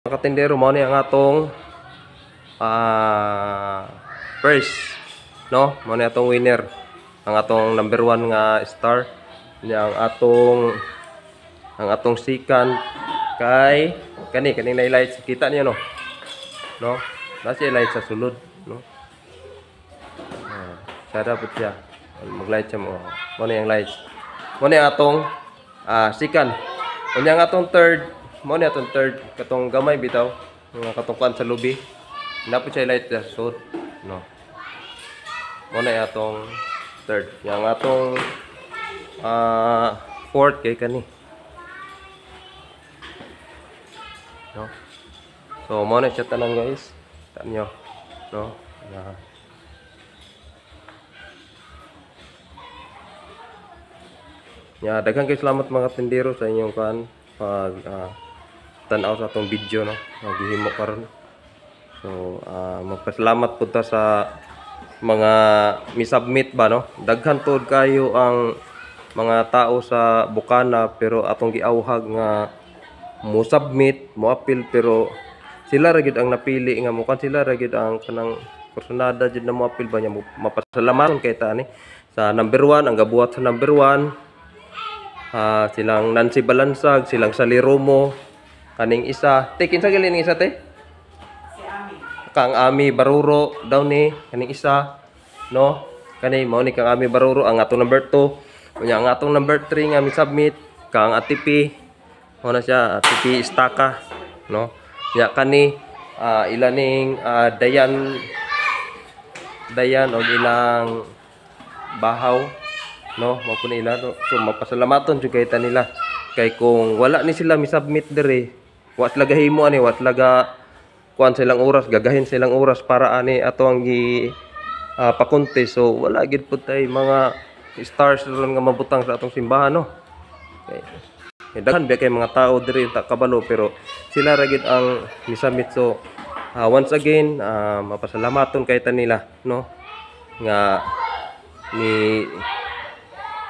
Katindero mo ni ang atong first, no? Mo ni atong winner, ang atong number 1 nga star ni ang atong second kay kani na lights kita niyo, no? Nasi light sa sulod, no? Sada pud siya. Mag-light siya mo. Mo ni ang lights. Mo ni atong second. Unya ang atong third, mo ni atong third katong gamay bitaw nga katong kuan sa lubi. Napod siya light sa sulod, no? Mo ni atong third. Yang atong fourth kay kani. No? So mo na siya tanan guys. Tanyo, no? Daghang kay salamat mga tindero sa inyong pag tan-aw sa atong video, no? Naghihimo karon. So magpasalamat pud ta sa mga mi-submit ba, no? Daghan pod kayo ang mga tao sa Bukana pero atong giawhag nga mo submit, mo appeal pero sila ra gid ang napili nga mo kan sila ra gid ang kanang personada jud na mo appeal ba nya. Mapasalamaton kay ta ni sa number 1 ang gabuhat sa number 1. Silang Nancy Balansag, silang Sally Romo, kaning isa. Te, kinsa gali ning isa te? Si Ami. Kang Ami Baruro daw ni kaning isa, no? Kani mao ni kang Ami Baruro ang atong number 2. Unya ang atong number 3 nga mi-submit kang Atipi. Mao na siya, Atipi Istaka, no? Ya kani ilaning Dayan og ilang bahaw, no? Mao pud nila, no? So mapasalamaton jud kay ta nila kay kung wala ni sila mi-submit diri wa sila gahimo ani, wa sila kuan silang oras, gagahin silang oras para ani ato ang pa-contest. So wala gid pud tay mga stars ron nga mabutang sa atong simbahan, no? Okay. Daghan ba kay mga tao diri ta kabalo pero sila ra gid ang mi-submit. So once again mapasalamaton kay ta nila, no? Nga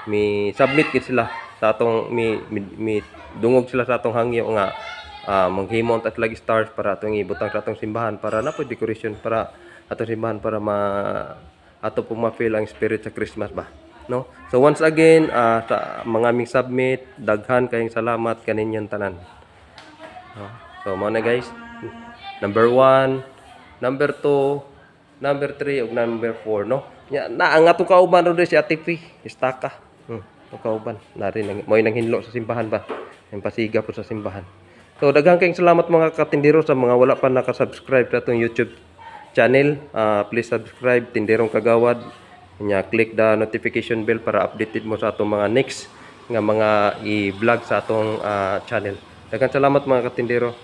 mi submit gid sila sa atong mi dungog sila sa atong hangyo nga manghimo ta lagi stars para atong ibutang sa atong simbahan para na pud decoration para atong simbahan para ato po ma-feel ang spirit sa Christmas ba, no? So once again sa mga mi submit, daghan kayong salamat kaninyon tanan, no? So mo na guys, number 1, number 2, number 3 ug number 4, no? Na ang atong kauban ro si Atipi Istaka. Kauban nari mo nang hinlo sa simbahan ba, ang pasiga po sa simbahan. So daghang kayong salamat mga katindero sa mga wala pa naka-subscribe sa atong YouTube channel. Please subscribe Tinderong Kagawad. Nya click the notification bell para updated mo sa atong mga next nga mga i-vlog sa atong channel. Daghang salamat mga katindero.